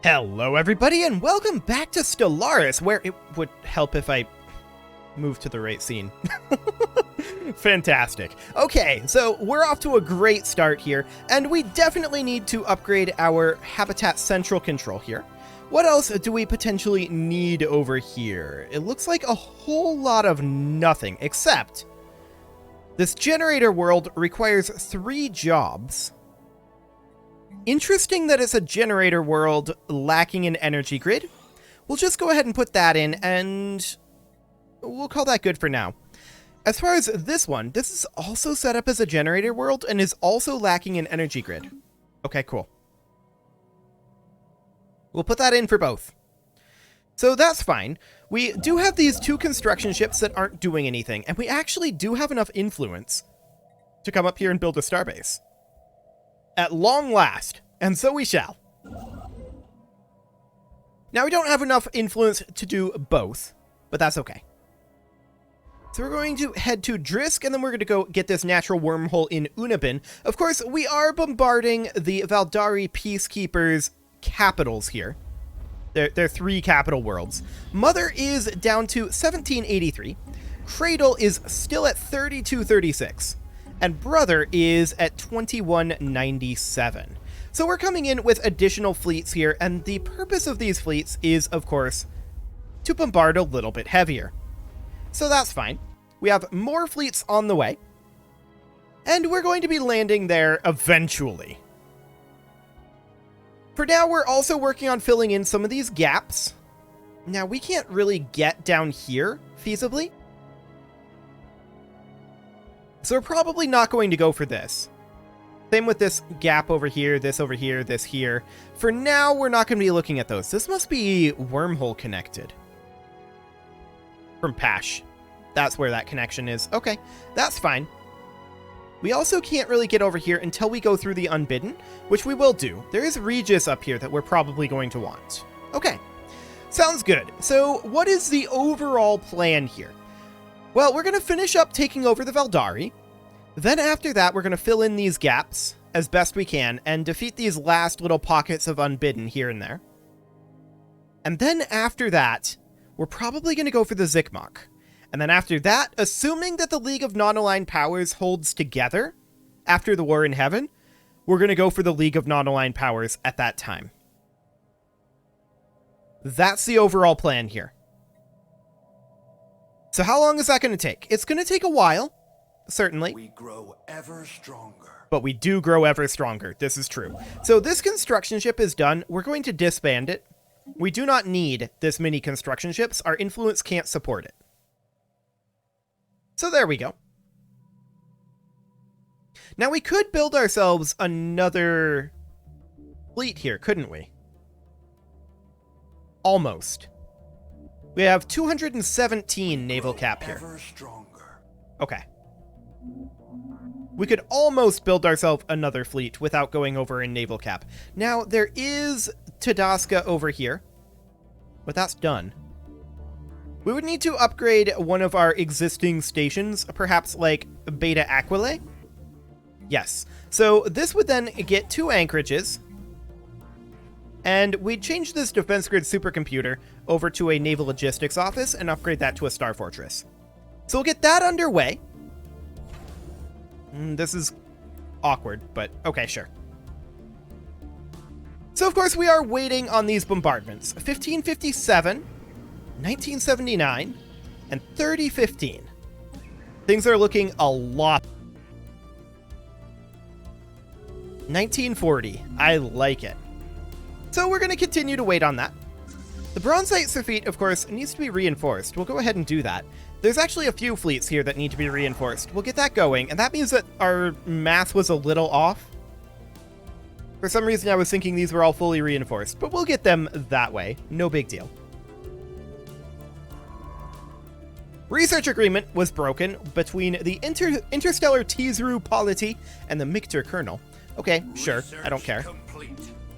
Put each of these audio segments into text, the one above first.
Hello everybody and welcome back to Stellaris, where it would help if I move to the right scene. Fantastic. Okay, so we're off to a great start here, and we definitely need to upgrade our Habitat Central Control here. What else do we potentially need over here? It looks like a whole lot of nothing, except this generator world requires 3 jobs. Interesting that it's a generator world lacking an energy grid. We'll just go ahead and put that in, and we'll call that good for now. As far as this one, this is also set up as a generator world and is also lacking an energy grid. Okay, cool. We'll put that in for both. So that's fine. We do have these 2 construction ships that aren't doing anything, and we actually do have enough influence to come up here and build a starbase. At long last, and so we shall. Now, we don't have enough influence to do both, but that's okay. So we're going to head to Drisk, and then we're going to go get this natural wormhole in Unabin. Of course, we are bombarding the Valdari Peacekeepers' capitals here. They're 3 capital worlds. Mother is down to 1783. Cradle is still at 3236. And Brother is at 2197. So we're coming in with additional fleets here, and the purpose of these fleets is, of course, to bombard a little bit heavier. So that's fine. We have more fleets on the way, and we're going to be landing there eventually. For now, we're also working on filling in some of these gaps. Now, we can't really get down here feasibly, so we're probably not going to go for this. Same with this gap over here, this over here, this here. For now, we're not going to be looking at those. This must be wormhole connected. From Pash. That's where that connection is. Okay, that's fine. We also can't really get over here until we go through the Unbidden, which we will do. There is Regis up here that we're probably going to want. Okay, sounds good. So what is the overall plan here? Well, we're going to finish up taking over the Valdari. Then after that, we're going to fill in these gaps as best we can and defeat these last little pockets of Unbidden here and there. And then after that, we're probably going to go for the Zikmok. And then after that, assuming that the League of Non-Aligned Powers holds together after the War in Heaven, we're going to go for the League of Non-Aligned Powers at that time. That's the overall plan here. So how long is that going to take? It's going to take a while, certainly. We grow ever stronger. But we do grow ever stronger. This is true. So this construction ship is done. We're going to disband it. We do not need this many construction ships. Our influence can't support it. So there we go. Now we could build ourselves another fleet here, couldn't we? Almost. We have 217 naval cap here. Okay. We could almost build ourselves another fleet without going over in naval cap. Now, there is Tadaska over here, but that's done. We would need to upgrade one of our existing stations, perhaps like Beta Aquile. Yes. So this would then get 2 anchorages. And we'd change this Defense Grid supercomputer over to a Naval Logistics office and upgrade that to a Star Fortress. So we'll get that underway. This is awkward, but okay, sure. So of course we are waiting on these bombardments. 1557, 1979, and 3015. Things are looking a lot. 1940, I like it. So we're going to continue to wait on that. The Bronzite Surfeit, of course, needs to be reinforced. We'll go ahead and do that. There's actually a few fleets here that need to be reinforced. We'll get that going, and that means that our math was a little off. For some reason, I was thinking these were all fully reinforced, but we'll get them that way. No big deal. Research agreement was broken between the Interstellar Tizru Polity and the Mictor Kernel. Okay, sure, I don't care. Complete.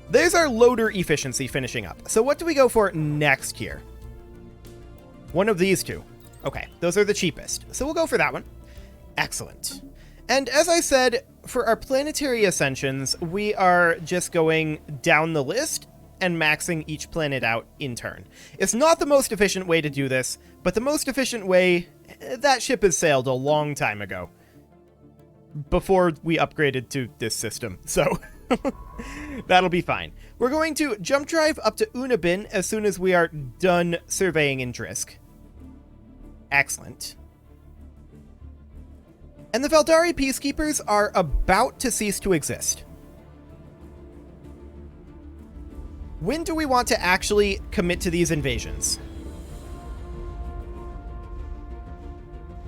There's our loader efficiency finishing up. So what do we go for next here? One of these 2. Okay, those are the cheapest. So we'll go for that one. Excellent. And as I said, for our planetary ascensions, we are just going down the list and maxing each planet out in turn. It's not the most efficient way to do this, but the most efficient way, that ship has sailed a long time ago. Before we upgraded to this system, so that'll be fine. We're going to jump drive up to Unabin as soon as we are done surveying in Drisk. Excellent. And the Valdari Peacekeepers are about to cease to exist. When do we want to actually commit to these invasions?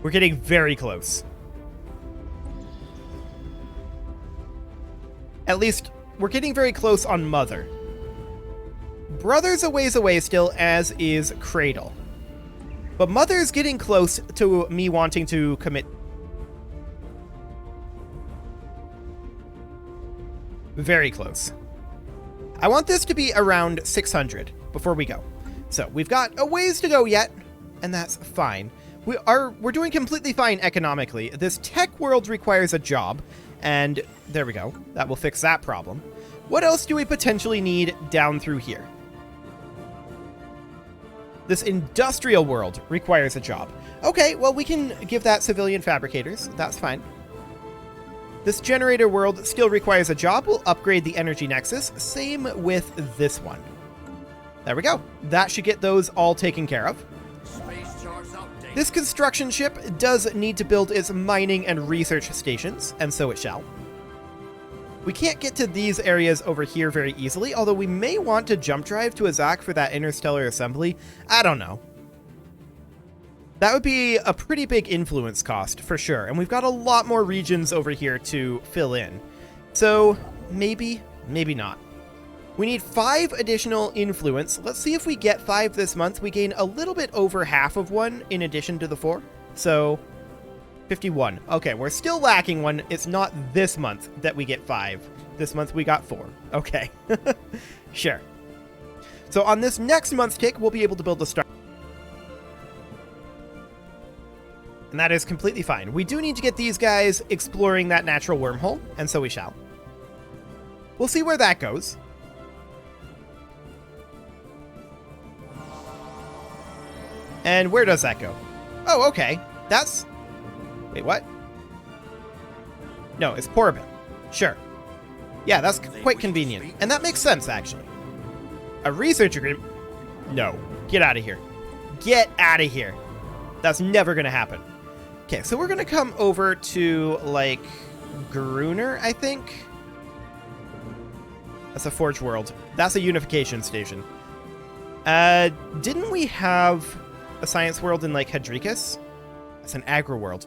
We're getting very close. At least, we're getting very close on Mother. Brother's a ways away still, as is Cradle. But Mother's getting close to me wanting to commit. Very close. I want this to be around 600 before we go. So we've got a ways to go yet, and that's fine. We're doing completely fine economically. This tech world requires a job, and there we go. That will fix that problem. What else do we potentially need down through here? This industrial world requires a job. Okay, well, we can give that civilian fabricators. That's fine. This generator world still requires a job. We'll upgrade the energy nexus. Same with this one. There we go. That should get those all taken care of. This construction ship does need to build its mining and research stations, and so it shall. We can't get to these areas over here very easily, although we may want to jump drive to Azak for that interstellar assembly. I don't know. That would be a pretty big influence cost, for sure, and we've got a lot more regions over here to fill in. So, maybe, maybe not. We need 5 additional influence. Let's see if we get 5 this month. We gain a little bit over half of one in addition to the 4. So, 51. Okay, we're still lacking one. It's not this month that we get 5. This month we got 4. Okay. Sure. So on this next month's tick, we'll be able to build the star. And that is completely fine. We do need to get these guys exploring that natural wormhole, and so we shall. We'll see where that goes. And where does that go? Oh, okay. That's... Wait, what? No, it's Porbin. Sure. Yeah, that's quite convenient. And that makes sense, actually. A research agreement? No. Get out of here. Get out of here. That's never going to happen. Okay, so we're going to come over to, like, Gruner, I think? That's a Forge World. That's a unification station. Didn't we have a science world in, like, Hadrikas? That's an agro world.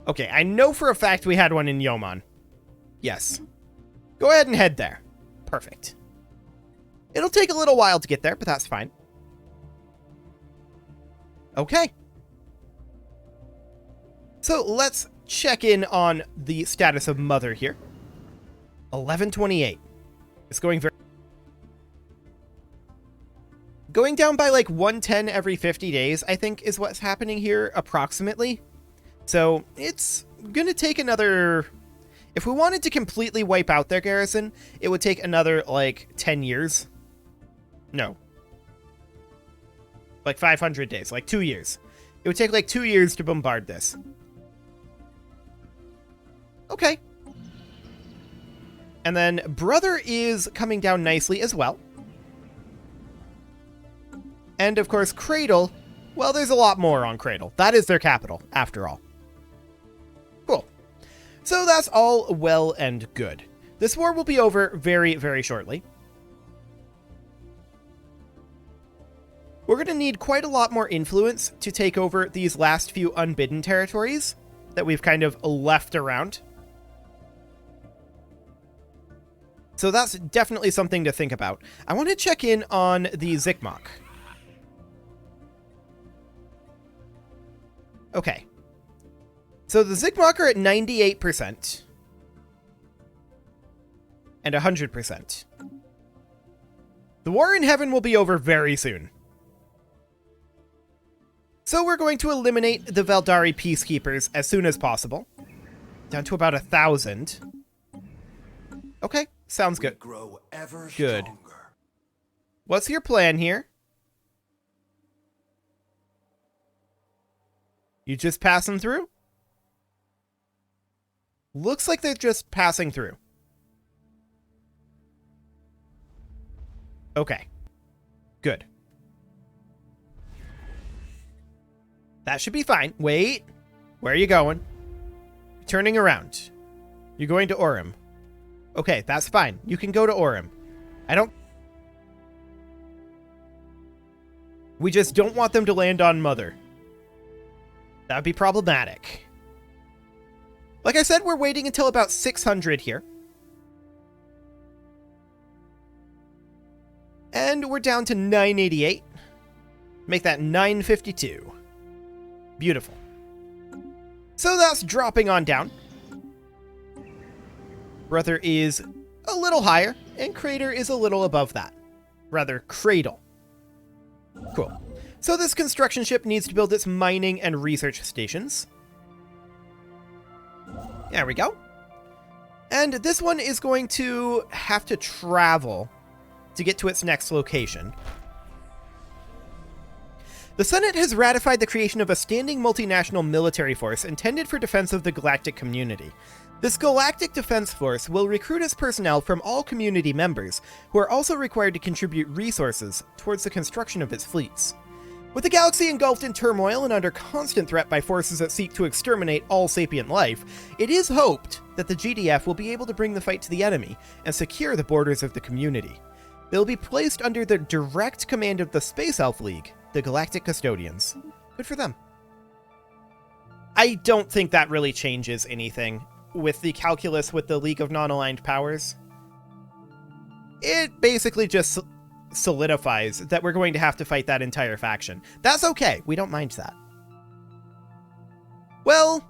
Okay, I know for a fact we had one in Yoman. Yes. Go ahead and head there. Perfect. It'll take a little while to get there, but that's fine. Okay. So let's check in on the status of Mother here. 1128. It's going very... Going down by like 110 every 50 days, I think, is what's happening here, approximately. So it's going to take another... If we wanted to completely wipe out their garrison, it would take another, like, 10 years. No. Like 500 days, like 2 years. It would take like 2 years to bombard this. Okay. And then Brother is coming down nicely as well. And of course, Cradle. Well, there's a lot more on Cradle. That is their capital, after all. Cool. So that's all well and good. This war will be over very, very shortly. We're going to need quite a lot more influence to take over these last few unbidden territories that we've kind of left around. So that's definitely something to think about. I want to check in on the Zikmok. Okay. So the Zikmok are at 98% and 100%. The war in heaven will be over very soon. So we're going to eliminate the Valdari Peacekeepers as soon as possible. Down to about 1,000. Okay, sounds good. Grow ever Good. stronger. What's your plan here? You just passing through? Looks like they're just passing through. Okay. Good. That should be fine. Wait. Where are you going? Turning around. You're going to Orem. Okay, that's fine. You can go to Orem. We just don't want them to land on Mother. That would be problematic. Like I said, we're waiting until about 600 here. And we're down to 988. Make that 952. Beautiful. So that's dropping on down. Brother is a little higher, and Crater is a little above that. Rather, Cradle. Cool. So this construction ship needs to build its mining and research stations. There we go. And this one is going to have to travel to get to its next location. The Senate has ratified the creation of a standing multinational military force intended for defense of the galactic community. This Galactic Defense Force will recruit its personnel from all community members, who are also required to contribute resources towards the construction of its fleets. With the galaxy engulfed in turmoil and under constant threat by forces that seek to exterminate all sapient life, it is hoped that the GDF will be able to bring the fight to the enemy and secure the borders of the community. They'll be placed under the direct command of the Space Elf League, the Galactic Custodians. Good for them. I don't think that really changes anything with the calculus with the League of Non-Aligned Powers. It basically just solidifies that we're going to have to fight that entire faction. That's okay. We don't mind that. Well,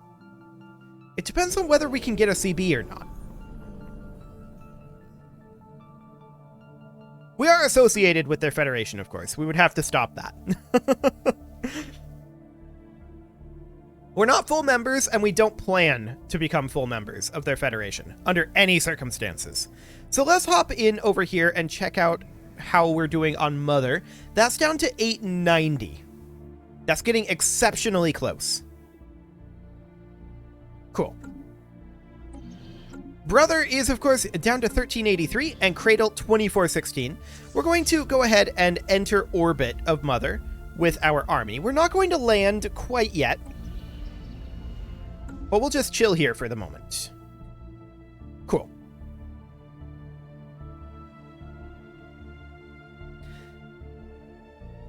it depends on whether we can get a CB or not. We are associated with their federation, of course. We would have to stop that. We're not full members, and we don't plan to become full members of their federation under any circumstances. So let's hop in over here and check out how we're doing on Mother. That's down to 890. That's getting exceptionally close. Cool. Brother is, of course, down to 1383, and Cradle 2416. We're going to go ahead and enter orbit of Mother with our army. We're not going to land quite yet, but we'll just chill here for the moment. Cool.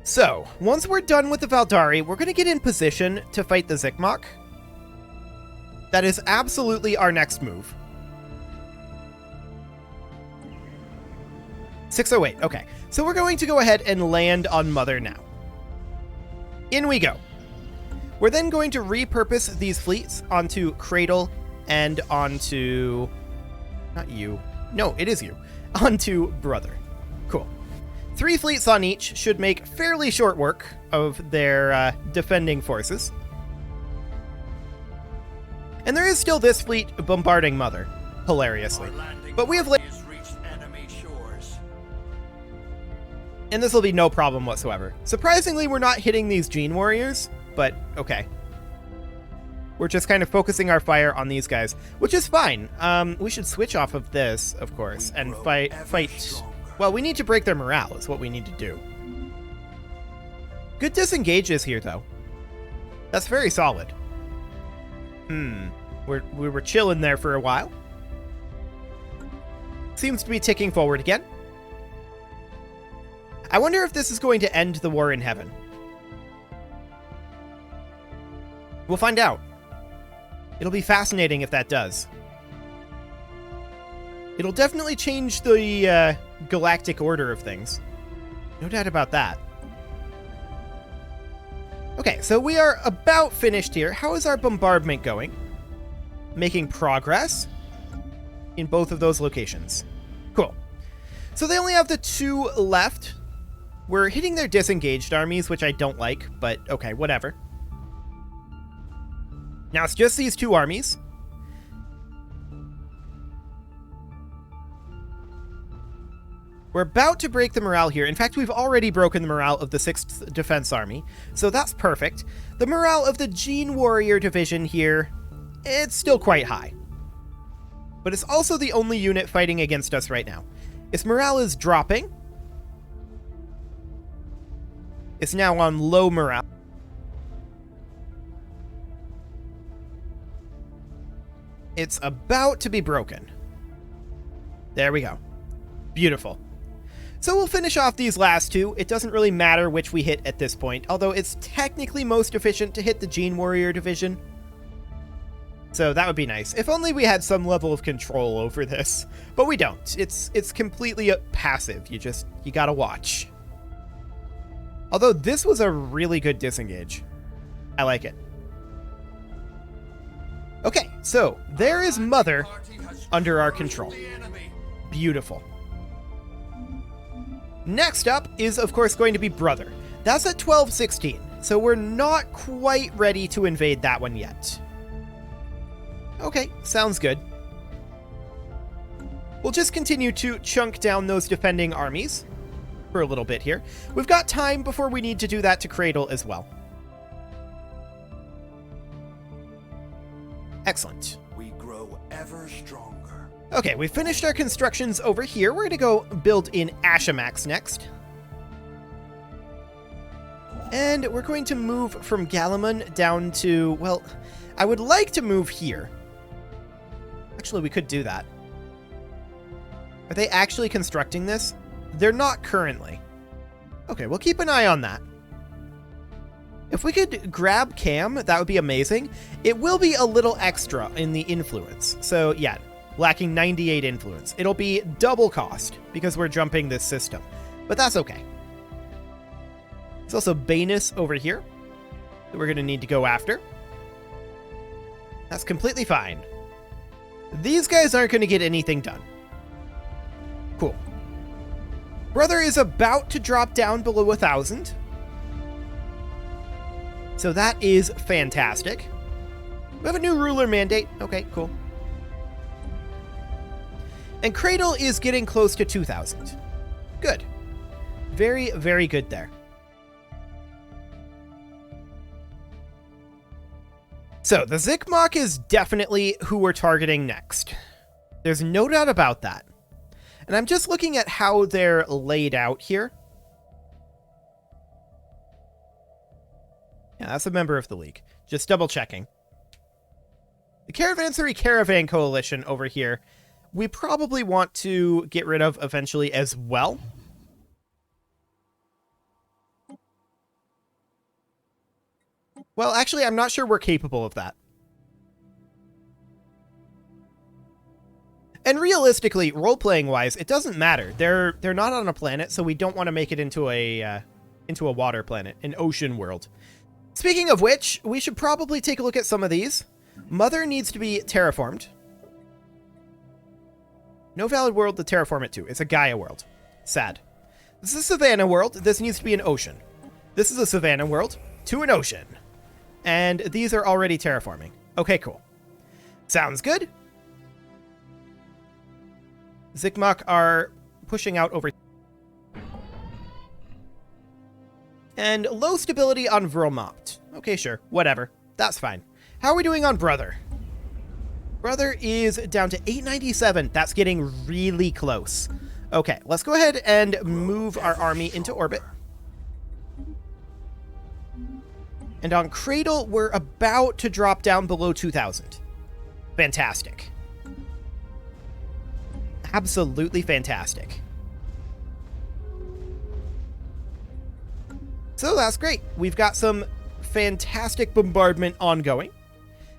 So, once we're done with the Valdari, we're going to get in position to fight the Zikmok. That is absolutely our next move. 608, okay. So we're going to go ahead and land on Mother now. In we go. We're then going to repurpose these fleets onto Cradle and onto... Not you. No, it is you. Onto Brother. Cool. 3 fleets on each should make fairly short work of their defending forces. And there is still this fleet bombarding Mother, hilariously. But we have... And this will be no problem whatsoever. Surprisingly, we're not hitting these Gene Warriors, but okay. We're just kind of focusing our fire on these guys, which is fine. We should switch off of this, of course, and fight... Well, we need to break their morale, is what we need to do. Good disengages here, though. That's very solid. We were chilling there for a while. Seems to be ticking forward again. I wonder if this is going to end the war in heaven. We'll find out. It'll be fascinating if that does. It'll definitely change the galactic order of things. No doubt about that. Okay, so we are about finished here. How is our bombardment going? Making progress in both of those locations. Cool. So they only have the 2 left. We're hitting their disengaged armies, which I don't like, but okay, whatever. Now it's just these 2 armies. We're about to break the morale here. In fact, we've already broken the morale of the 6th Defense Army, so that's perfect. The morale of the Gene Warrior Division here, it's still quite high. But it's also the only unit fighting against us right now. Its morale is dropping. It's now on low morale. It's about to be broken. There we go. Beautiful. So we'll finish off these last two. It doesn't really matter which we hit at this point, although it's technically most efficient to hit the Gene Warrior Division. So that would be nice. If only we had some level of control over this. But we don't. It's completely passive. You gotta watch. Although this was a really good disengage. I like it. Okay, so there is Mother under our control. Beautiful. Next up is, of course, going to be Brother. That's at 1216, so we're not quite ready to invade that one yet. Okay, sounds good. We'll just continue to chunk down those defending armies for a little bit here. We've got time before we need to do that to Cradle as well. Excellent. We grow ever stronger. Okay, we finished our constructions over here. We're going to go build in Ashamax next. And we're going to move from Galamon down to, well, I would like to move here. Actually, we could do that. Are they actually constructing this? They're not currently. Okay, we'll keep an eye on that. If we could grab Cam, that would be amazing. It will be a little extra in the influence. So yeah, lacking 98 influence. It'll be double cost because we're jumping this system. But that's okay. There's also Banus over here that we're going to need to go after. That's completely fine. These guys aren't going to get anything done. Cool. Brother is about to drop down below 1,000. So that is fantastic. We have a new ruler mandate. Okay, cool. And Cradle is getting close to 2,000. Good. Very, very good there. So the Zikmok is definitely who we're targeting next. There's no doubt about that. And I'm just looking at how they're laid out here. Yeah, that's a member of the League. Just double checking. The Caravansary Caravan Coalition over here, we probably want to get rid of eventually as well. Well, actually, I'm not sure we're capable of that. And realistically, role-playing wise, it doesn't matter. They're not on a planet, so we don't want to make it into a water planet, an ocean world. Speaking of which, we should probably take a look at some of these. Mother needs to be terraformed. No valid world to terraform it to. It's a Gaia world. Sad. This is a Savannah world. This needs to be an ocean. This is a Savannah world to an ocean. And these are already terraforming. Okay, cool. Sounds good. Zikmok are pushing out over. And low stability on Vromopt. Okay, sure. Whatever. That's fine. How are we doing on Brother? Brother is down to 897. That's getting really close. Okay, let's go ahead and move our army into orbit. And on Cradle, we're about to drop down below 2,000. Fantastic. Absolutely fantastic. So that's great. We've got some fantastic bombardment ongoing.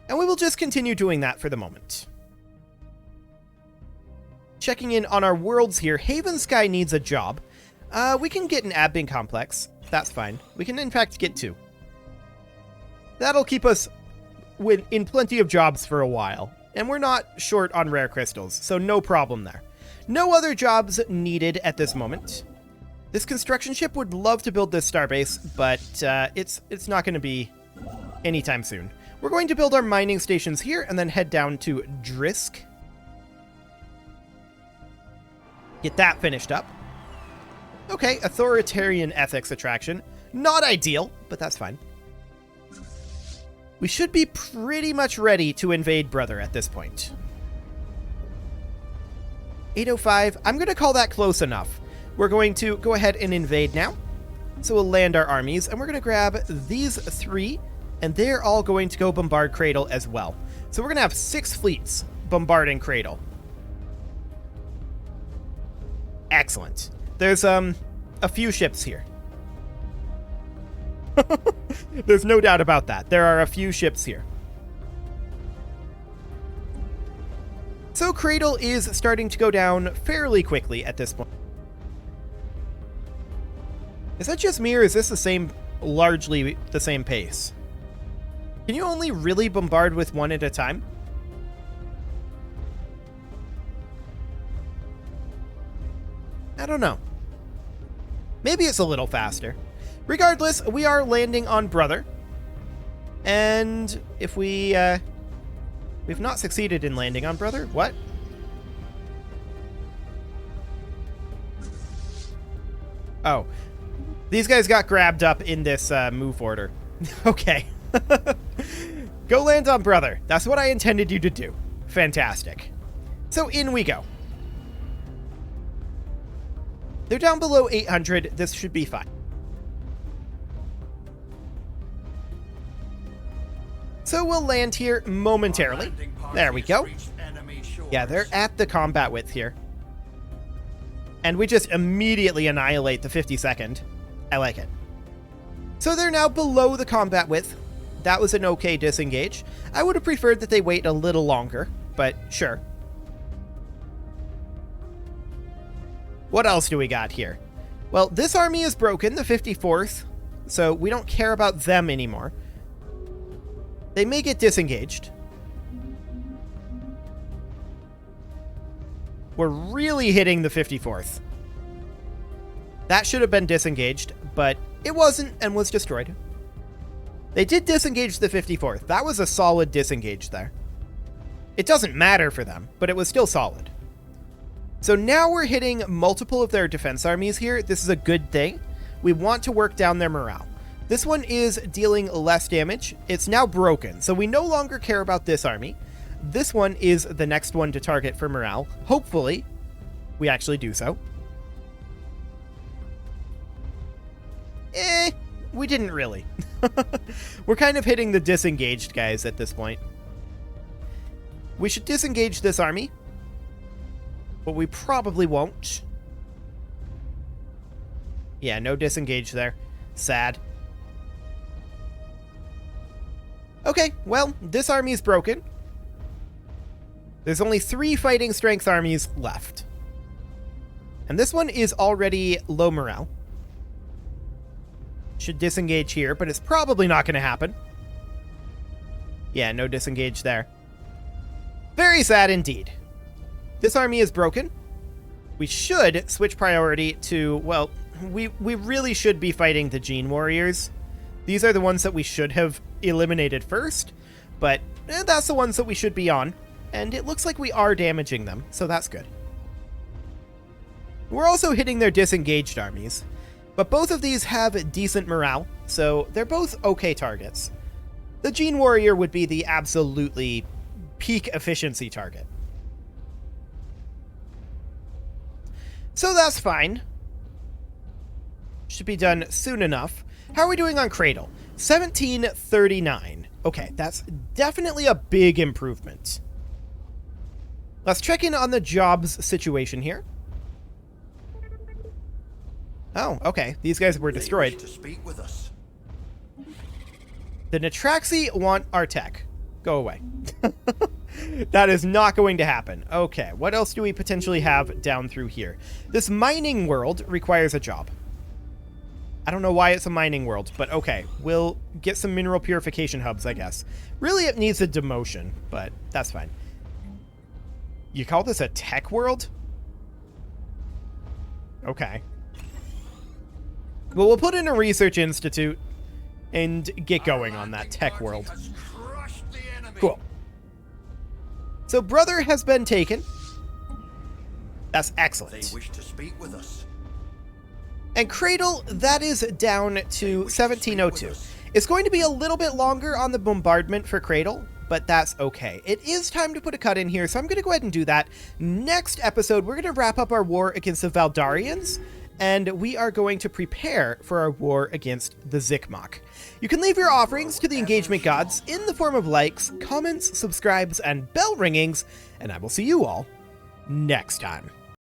And we will just continue doing that for the moment. Checking in on our worlds here. Haven Sky needs a job. We can get an admin complex. That's fine. We can, in fact, get two. That'll keep us in plenty of jobs for a while. And we're not short on rare crystals, so no problem there. No other jobs needed at this moment. This construction ship would love to build this starbase, but it's not going to be anytime soon. We're going to build our mining stations here and then head down to Drisk. Get that finished up. Okay, authoritarian ethics attraction. Not ideal, but that's fine. We should be pretty much ready to invade Brother at this point. 805, I'm going to call that close enough. We're going to go ahead and invade now. So we'll land our armies, and we're going to grab these 3, and they're all going to go bombard Cradle as well. So we're going to have 6 fleets bombarding Cradle. Excellent. There's a few ships here. There's no doubt about that. There are a few ships here. So Cradle is starting to go down fairly quickly at this point. Is that just me, or is this largely the same pace? Can you only really bombard with one at a time? I don't know. Maybe it's a little faster. Regardless, we are landing on Brother. And if we've not succeeded in landing on Brother. What? Oh. These guys got grabbed up in this move order. Okay. Go land on Brother. That's what I intended you to do. Fantastic. So in we go. They're down below 800. This should be fine. So we'll land here momentarily. There we go. Yeah, they're at the combat width here. And we just immediately annihilate the 52nd. I like it. So they're now below the combat width. That was an okay disengage. I would have preferred that they wait a little longer, but sure. What else do we got here? Well, this army is broken, the 54th, so we don't care about them anymore. They may get disengaged. We're really hitting the 54th. That should have been disengaged, but it wasn't and was destroyed. They did disengage the 54th. That was a solid disengage there. It doesn't matter for them, but it was still solid. So now we're hitting multiple of their defense armies here. This is a good thing. We want to work down their morale. This one is dealing less damage. It's now broken, so we no longer care about this army. This one is the next one to target for morale. Hopefully, we actually do so. We didn't really. We're kind of hitting the disengaged guys at this point. We should disengage this army, but we probably won't. Yeah, no disengage there. Sad. Okay, well, this army is broken. There's only 3 fighting strength armies left. And this one is already low morale. Should disengage here, but it's probably not going to happen. Yeah, no disengage there. Very sad indeed. This army is broken. We should switch priority to, well, we really should be fighting the Gene Warriors. These are the ones that we should have eliminated first, but that's the ones that we should be on. And it looks like we are damaging them, so that's good. We're also hitting their disengaged armies, but both of these have decent morale, so they're both okay targets. The Gene Warrior would be the absolutely peak efficiency target. So that's fine. Should be done soon enough. How are we doing on Cradle? 1739. Okay, that's definitely a big improvement. Let's check in on the jobs situation here. Oh, okay. These guys were destroyed. They wish to speak with us. The Natraxi want our tech. Go away. That is not going to happen. Okay, what else do we potentially have down through here? This mining world requires a job. I don't know why it's a mining world, but okay. We'll get some mineral purification hubs, I guess. Really, it needs a demotion, but that's fine. You call this a tech world? Okay. Well, we'll put in a research institute and get going on that tech world. Cool. So Brother has been taken. That's excellent. They wish to speak with us. And Cradle, that is down to 1702. It's going to be a little bit longer on the Bombardment for Cradle, but that's okay. It is time to put a cut in here, so I'm going to go ahead and do that. Next episode, we're going to wrap up our war against the Valdarians, and we are going to prepare for our war against the Zikmok. You can leave your offerings to the engagement gods in the form of likes, comments, subscribes, and bell ringings, and I will see you all next time.